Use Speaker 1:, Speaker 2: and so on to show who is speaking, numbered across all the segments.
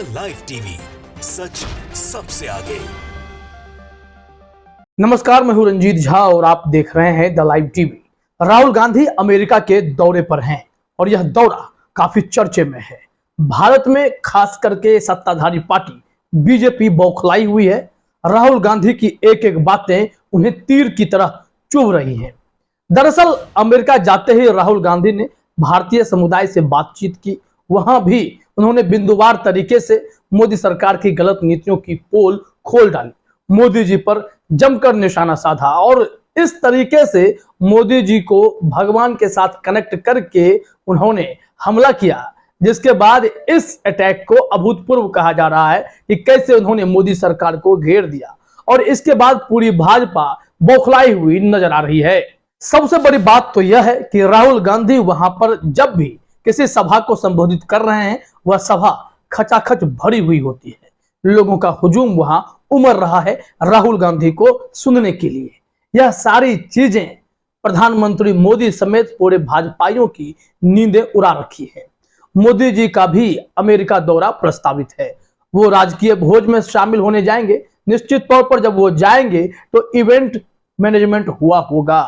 Speaker 1: Live TV, सच सबसे आगे।
Speaker 2: नमस्कार, मैं हूं रंजीत झा और आप देख रहे हैं the live TV. Rahul Gandhi America के दौरे पर हैं और यह दौरा काफी चर्चे में है। भारत में खास करके सत्ताधारी पार्टी बीजेपी बौखलाई हुई है। राहुल गांधी की एक एक बातें उन्हें तीर की तरह चुभ रही हैं। दरअसल अमेरिका जाते ही राहुल गांधी ने भारतीय समुदाय से बातचीत की। वहां भी उन्होंने बिंदुवार तरीके से मोदी सरकार की गलत नीतियों की पोल खोल डाली, मोदी जी पर जमकर निशाना साधा और इस तरीके से मोदी जी को भगवान के साथ कनेक्ट करके उन्होंने हमला किया, जिसके बाद इस अटैक को अभूतपूर्व कहा जा रहा है कि कैसे उन्होंने मोदी सरकार को घेर दिया और इसके बाद पूरी भाजपा बौखलाई हुई नजर आ रही है। सबसे बड़ी बात तो यह है कि राहुल गांधी वहां पर जब भी किसी सभा को संबोधित कर रहे हैं, वह सभा खचाखच भरी हुई होती है। लोगों का हुजूम वहां उमड़ रहा है राहुल गांधी को सुनने के लिए। यह सारी चीजें प्रधानमंत्री मोदी समेत पूरे भाजपाइयों की नींदें उड़ा रखी है। मोदी जी का भी अमेरिका दौरा प्रस्तावित है। वो राजकीय भोज में शामिल होने जाएंगे। निश्चित तौर पर जब वो जाएंगे तो इवेंट मैनेजमेंट हुआ होगा।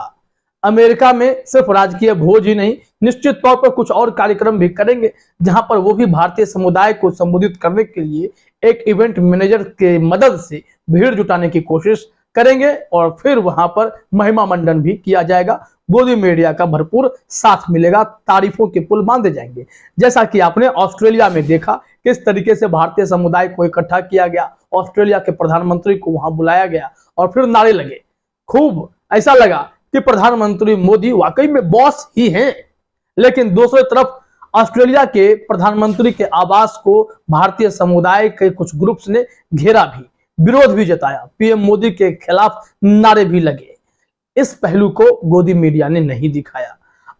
Speaker 2: अमेरिका में सिर्फ राजकीय भोज ही नहीं, निश्चित तौर पर कुछ और कार्यक्रम भी करेंगे, जहां पर वो भी भारतीय समुदाय को संबोधित करने के लिए एक इवेंट मैनेजर के मदद से भीड़ जुटाने की कोशिश करेंगे और फिर वहां पर महिमा मंडन भी किया जाएगा। मोदी मीडिया का भरपूर साथ मिलेगा, तारीफों के पुल बांधे जाएंगे। जैसा कि आपने ऑस्ट्रेलिया में देखा किस तरीके से भारतीय समुदाय को इकट्ठा किया गया, ऑस्ट्रेलिया के प्रधानमंत्री को वहां बुलाया गया और फिर नारे लगे। खूब ऐसा लगा कि प्रधानमंत्री मोदी वाकई में बॉस ही हैं। लेकिन दूसरी तरफ ऑस्ट्रेलिया के प्रधानमंत्री के आवास को भारतीय समुदाय के कुछ ग्रुप्स ने घेरा भी, विरोध भी जताया, पीएम मोदी के खिलाफ नारे भी लगे। इस पहलू को गोदी मीडिया ने नहीं दिखाया।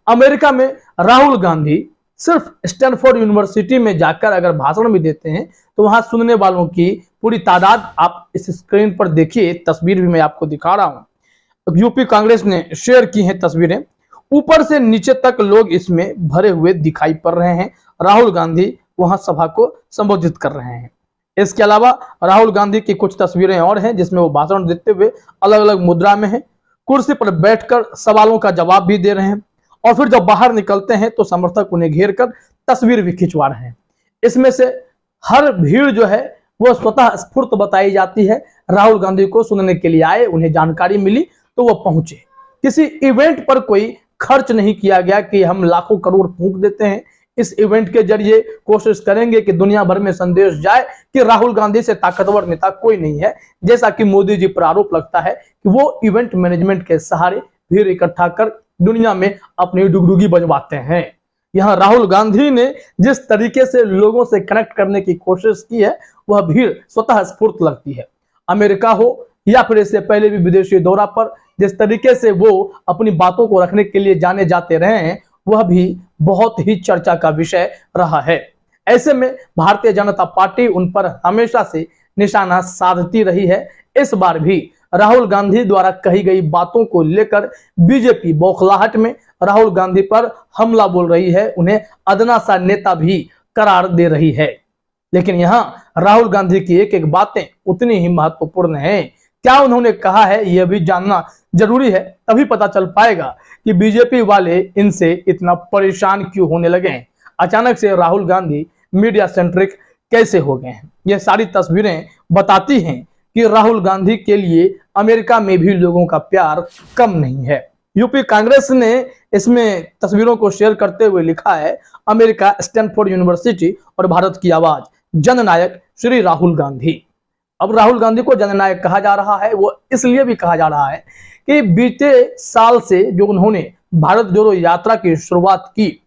Speaker 2: अमेरिका में राहुल गांधी सिर्फ स्टैनफोर्ड यूनिवर्सिटी में जाकर अगर भाषण भी देते हैं तो वहां सुनने वालों की पूरी तादाद आप इस स्क्रीन पर देखिए, तस्वीर भी मैं आपको दिखा रहा हूं। यूपी कांग्रेस ने शेयर की हैं तस्वीरें। ऊपर से नीचे तक लोग इसमें भरे हुए दिखाई पड़ रहे हैं। राहुल गांधी वहां सभा को संबोधित कर रहे हैं। इसके अलावा राहुल गांधी की कुछ तस्वीरें और हैं जिसमें वो भाषण देते हुए अलग अलग मुद्रा में हैं, कुर्सी पर बैठकर सवालों का जवाब भी दे रहे हैं और फिर जब बाहर निकलते हैं तो समर्थक उन्हें घेर कर तस्वीर भी खिंचवा रहे हैं। इसमें से हर भीड़ जो है वो स्वतः स्फूर्त बताई जाती है। राहुल गांधी को सुनने के लिए आए, उन्हें जानकारी मिली तो वो पहुंचे। किसी इवेंट पर कोई खर्च नहीं किया गया कि हम लाखों करोड़ फूंक देते हैं। इस इवेंट के जरिए कोशिश करेंगे कि दुनिया भर में संदेश जाए कि राहुल गांधी से ताकतवर नेता कोई नहीं है, जैसा कि मोदी जी पर आरोप लगता है कि वो इवेंट मैनेजमेंट के सहारे भीड़ इकट्ठा कर दुनिया में अपनी डुगडुगी बजवाते हैं। यहाँ राहुल गांधी ने जिस तरीके से लोगों से कनेक्ट करने की कोशिश की है, वह भीड़ स्वतः स्फूर्त लगती है। अमेरिका हो या फिर इससे पहले भी विदेशी दौरा पर जिस तरीके से वो अपनी बातों को रखने के लिए जाने जाते रहे हैं, वह भी बहुत ही चर्चा का विषय रहा है। ऐसे में भारतीय जनता पार्टी उन पर हमेशा से निशाना साधती रही है। इस बार भी राहुल गांधी द्वारा कही गई बातों को लेकर बीजेपी बौखलाहट में राहुल गांधी पर हमला बोल रही है, उन्हें अदना सा नेता भी करार दे रही है। लेकिन यहाँ राहुल गांधी की एक एक बातें उतनी ही महत्वपूर्ण हैं। क्या उन्होंने कहा है यह भी जानना जरूरी है, तभी पता चल पाएगा कि बीजेपी वाले इनसे इतना परेशान क्यों होने लगे हैं। अचानक से राहुल गांधी मीडिया सेंट्रिक कैसे हो गए हैं। यह सारी तस्वीरें बताती हैं कि राहुल गांधी के लिए अमेरिका में भी लोगों का प्यार कम नहीं है। यूपी कांग्रेस ने इसमें तस्वीरों को शेयर करते हुए लिखा है, अमेरिका, स्टैनफोर्ड यूनिवर्सिटी और भारत की आवाज, जननायक श्री राहुल गांधी। अब राहुल गांधी को जननायक कहा जा रहा है, वो इसलिए भी कहा जा रहा है कि बीते साल से जो उन्होंने भारत जोड़ो यात्रा की शुरुआत की,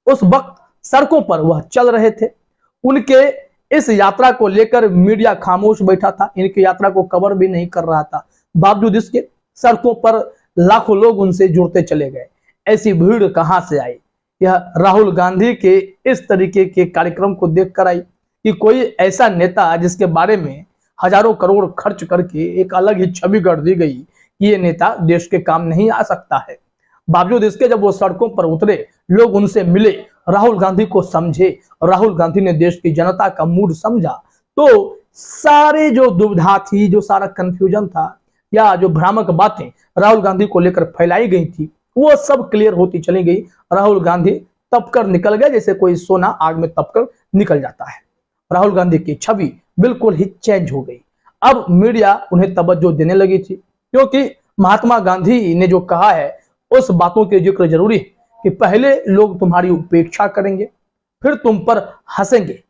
Speaker 2: उस वक्त सड़कों पर वह चल रहे थे। उनके इस यात्रा को लेकर मीडिया खामोश बैठा था, इनकी यात्रा को कवर भी नहीं कर रहा था। बावजूद इसके सड़कों पर लाखों लोग उनसे जुड़ते चले गए। ऐसी भीड़ कहां से आई? यह राहुल गांधी के इस तरीके के कार्यक्रम को देखकर आई कि कोई ऐसा नेता जिसके बारे में हजारों करोड़ खर्च करके एक अलग ही छवि गढ़ दी गई कि ये नेता देश के काम नहीं आ सकता है। बावजूद इसके जब वो सड़कों पर उतरे, लोग उनसे मिले, राहुल गांधी को समझे और राहुल गांधी ने देश की जनता का मूड समझा, तो सारे जो दुविधा थी, जो सारा कंफ्यूजन था या जो भ्रामक बातें राहुल गांधी को लेकर फैलाई गई थी, वो सब क्लियर होती चली गई। राहुल गांधी तपकर निकल गए जैसे कोई सोना आग में तपकर निकल जाता है। राहुल गांधी की छवि बिल्कुल ही चेंज हो गई। अब मीडिया उन्हें तवज्जो देने लगी थी, क्योंकि महात्मा गांधी ने जो कहा है उस बातों के जिक्र जरूरी है कि पहले लोग तुम्हारी उपेक्षा करेंगे, फिर तुम पर हंसेंगे,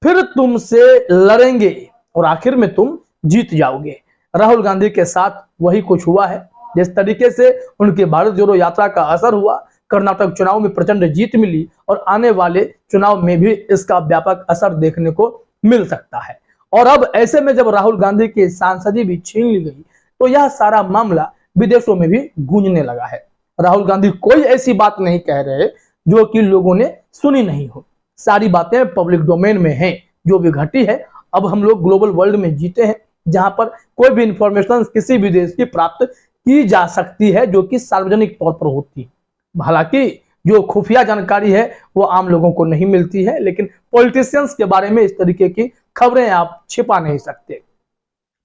Speaker 2: फिर तुमसे लड़ेंगे और आखिर में तुम जीत जाओगे। राहुल गांधी के साथ वही कुछ हुआ है। जिस तरीके से उनकी भारत जोड़ो यात्रा का असर हुआ, कर्नाटक चुनाव में प्रचंड जीत मिली और आने वाले चुनाव में भी इसका व्यापक असर देखने को मिल सकता है। और अब ऐसे में जब राहुल गांधी की सांसदी भी छीन ली गई, तो यह सारा मामला विदेशों में भी गूंजने लगा है। राहुल गांधी कोई ऐसी बात नहीं कह रहे जो कि लोगों ने सुनी नहीं हो। सारी बातें पब्लिक डोमेन में हैं। जो भी घटी है, अब हम लोग ग्लोबल वर्ल्ड में जीते हैं, जहां पर कोई भी इंफॉर्मेशन किसी भी देश की प्राप्त की जा सकती है जो कि सार्वजनिक तौर पर होती है। हालांकि जो खुफिया जानकारी है वो आम लोगों को नहीं मिलती है, लेकिन पॉलिटिशियंस के बारे में इस तरीके की खबरें आप छिपा नहीं सकते।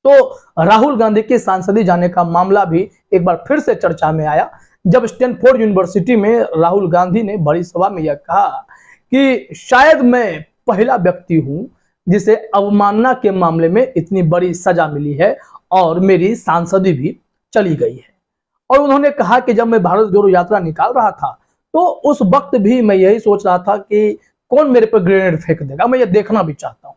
Speaker 2: तो राहुल गांधी के सांसदी जाने का मामला भी एक बार फिर से चर्चा में आया, जब स्टैनफोर्ड यूनिवर्सिटी में राहुल गांधी ने बड़ी सभा में यह कहा कि शायद मैं पहला व्यक्ति हूं जिसे अवमानना के मामले में इतनी बड़ी सजा मिली है और मेरी सांसदी भी चली गई है। और उन्होंने कहा कि जब मैं भारत जोड़ो यात्रा निकाल रहा था, तो उस वक्त भी मैं यही सोच रहा था कि कौन मेरे पर ग्रेनेड फेंक देगा, मैं ये देखना भी चाहता हूं।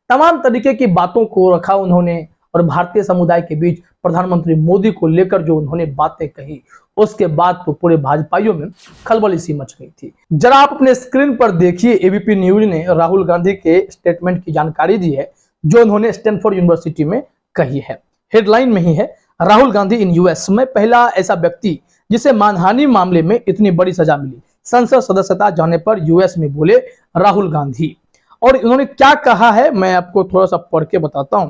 Speaker 2: तमाम तरीके की बातों को रखा उन्होंने, और भारतीय समुदाय के बीच प्रधानमंत्री मोदी को लेकर जो उन्होंने बातें कही, उसके बाद तो पूरे भाजपाइयों में खलबली सी मच गई थी। जरा आप अपने स्क्रीन पर देखिए, एबीपी न्यूज ने राहुल गांधी के स्टेटमेंट की जानकारी दी है जो उन्होंने स्टैनफोर्ड यूनिवर्सिटी में कही है। हेडलाइन में ही है, राहुल गांधी इन यूएस में पहला ऐसा व्यक्ति जिसे मानहानि मामले में इतनी बड़ी सजा मिली। संसद सदस्यता जाने पर यूएस में बोले राहुल गांधी। और उन्होंने क्या कहा है मैं आपको थोड़ा सा पढ़ के बताता हूं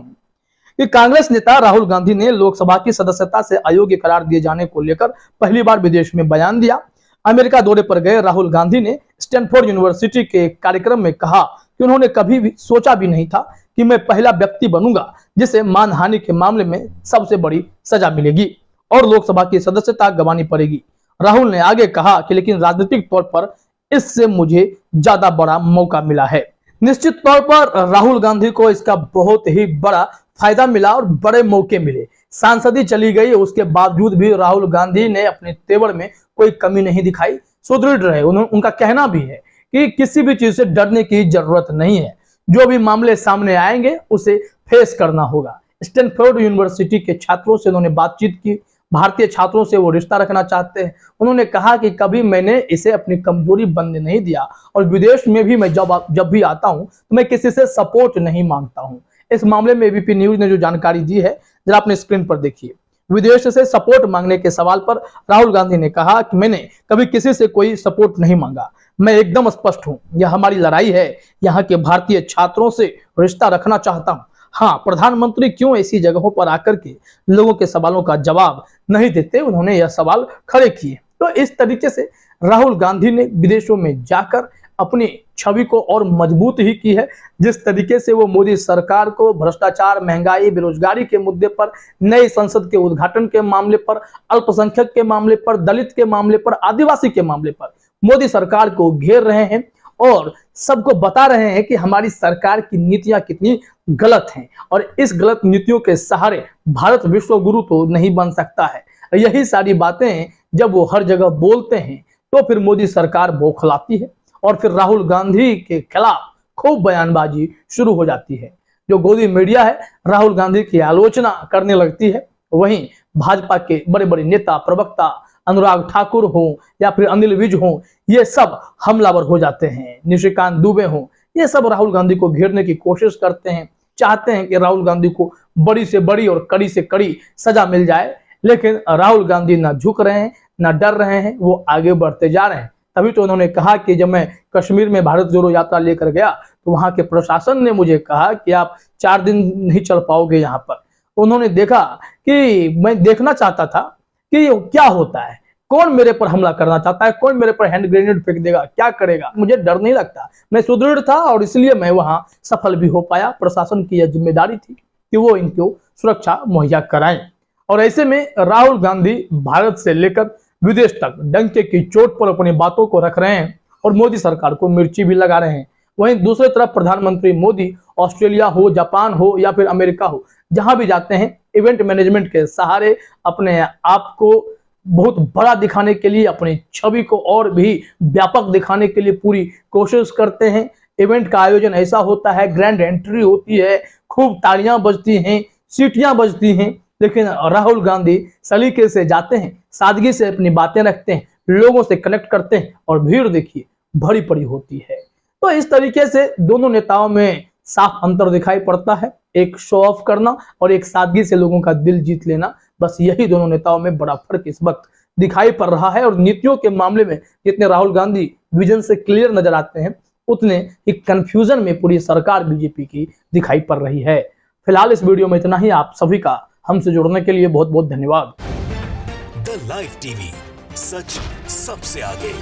Speaker 2: कि कांग्रेस नेता राहुल गांधी ने लोकसभा की सदस्यता से अयोग्य करार दिए जाने को लेकर पहली बार विदेश में बयान दिया। अमेरिका दौरे पर गए राहुल गांधी ने स्टैनफोर्ड यूनिवर्सिटी के कार्यक्रम में कहा कि उन्होंने कभी भी सोचा भी नहीं था कि मैं पहला व्यक्ति बनूंगा जिसे मानहानि के मामले में सबसे बड़ी सजा मिलेगी और लोकसभा की सदस्यता गंवानी पड़ेगी। राहुल ने आगे कहा कि लेकिन राजनीतिक तौर पर इससे मुझे ज्यादा बड़ा मौका मिला है। निश्चित तौर पर राहुल गांधी को इसका बहुत ही बड़ा फायदा मिला और बड़े मौके मिले। सांसदी चली गई, उसके बावजूद भी राहुल गांधी ने अपने तेवर में कोई कमी नहीं दिखाई, सुदृढ़ रहे। उनका कहना भी है कि किसी भी चीज से डरने की जरूरत नहीं है, जो भी मामले सामने आएंगे उसे फेस करना होगा। स्टैनफोर्ड यूनिवर्सिटी के छात्रों से उन्होंने बातचीत की, भारतीय छात्रों से वो रिश्ता रखना चाहते हैं। उन्होंने कहा कि कभी मैंने इसे अपनी कमजोरी बनने नहीं दिया और विदेश में भी मैं जब भी आता हूं तो मैं किसी से सपोर्ट नहीं मांगता हूं। इस मामले में एबीपी न्यूज ने जो जानकारी दी है जरा अपने स्क्रीन पर देखिए। विदेश से सपोर्ट मांगने के सवाल पर राहुल गांधी ने कहा कि मैंने कभी किसी से कोई सपोर्ट नहीं मांगा, मैं एकदम स्पष्ट हूं, यह हमारी लड़ाई है, यहाँ के भारतीय छात्रों से रिश्ता रखना चाहता हूं। हाँ, प्रधानमंत्री क्यों ऐसी जगहों पर आकर के लोगों के सवालों का जवाब नहीं देते, उन्होंने यह सवाल खड़े किए। तो इस तरीके से राहुल गांधी ने विदेशों में जाकर अपनी छवि को और मजबूत ही की है। जिस तरीके से वो मोदी सरकार को भ्रष्टाचार, महंगाई, बेरोजगारी के मुद्दे पर, नई संसद के उद्घाटन के मामले पर, अल्पसंख्यक के मामले पर, दलित के मामले पर, आदिवासी के मामले पर मोदी सरकार को घेर रहे हैं और सबको बता रहे हैं कि हमारी सरकार की नीतियां कितनी गलत हैं और इस गलत नीतियों के सहारे भारत विश्व गुरु तो नहीं बन सकता है। यही सारी बातें जब वो हर जगह बोलते हैं तो फिर मोदी सरकार बौखलाती है और फिर राहुल गांधी के खिलाफ खूब बयानबाजी शुरू हो जाती है। जो गोदी मीडिया है राहुल गांधी की आलोचना करने लगती है, वहीं भाजपा के बड़े बड़े नेता, प्रवक्ता अनुराग ठाकुर हो या फिर अनिल विज हो, ये सब हमलावर हो जाते हैं। निशिकांत दुबे हो, ये सब राहुल गांधी को घेरने की कोशिश करते हैं, चाहते हैं कि राहुल गांधी को बड़ी से बड़ी और कड़ी से कड़ी सजा मिल जाए। लेकिन राहुल गांधी ना झुक रहे हैं, ना डर रहे हैं, वो आगे बढ़ते जा रहे हैं। तभी तो उन्होंने कहा कि जब मैं कश्मीर में भारत जोड़ो यात्रा लेकर गया तो वहां के प्रशासन ने मुझे कहा कि आप 4 दिन नहीं चल पाओगे यहाँ पर। उन्होंने देखा कि मैं देखना चाहता था कि क्या होता है, कौन मेरे पर हमला करना चाहता है, कौन मेरे पर हैंड ग्रेनेड फेंक देगा, क्या करेगा, मुझे डर नहीं लगता। मैं सुदृढ़ था और इसलिए मैं वहां सफल भी हो पाया। प्रशासन की यह जिम्मेदारी थी कि वो इनको सुरक्षा मुहैया कराएं। और ऐसे में राहुल गांधी भारत से लेकर विदेश तक डंके की चोट पर अपनी बातों को रख रहे हैं और मोदी सरकार को मिर्ची भी लगा रहे हैं। वहीं दूसरी तरफ प्रधानमंत्री मोदी ऑस्ट्रेलिया हो, जापान हो या फिर अमेरिका हो, जहां भी जाते हैं इवेंट मैनेजमेंट के सहारे अपने आप को बहुत बड़ा दिखाने के लिए, अपनी छवि को और भी व्यापक दिखाने के लिए पूरी कोशिश करते हैं। इवेंट का आयोजन ऐसा होता है, ग्रैंड एंट्री होती है, खूब तालियां बजती हैं, सीटियां बजती हैं, लेकिन राहुल गांधी सलीके से जाते हैं, सादगी से अपनी बातें रखते हैं, लोगों से कनेक्ट करते हैं और भीड़ देखिए भरी पड़ी होती है। तो इस तरीके से दोनों नेताओं में साफ अंतर दिखाई पड़ता है, एक शो ऑफ करना और एक सादगी से लोगों का दिल जीत लेना। बस यही दोनों नेताओं में बड़ा फर्क इस वक्त दिखाई पड़ रहा है। और नीतियों के मामले में जितने राहुल गांधी विजन से क्लियर नजर आते हैं, उतने ही कंफ्यूजन में पूरी सरकार बीजेपी की दिखाई पड़ रही है। फिलहाल इस वीडियो में इतना ही। आप सभी का हमसे जुड़ने के लिए बहुत बहुत धन्यवाद।
Speaker 1: द लाइव टीवी, सच सबसे आगे।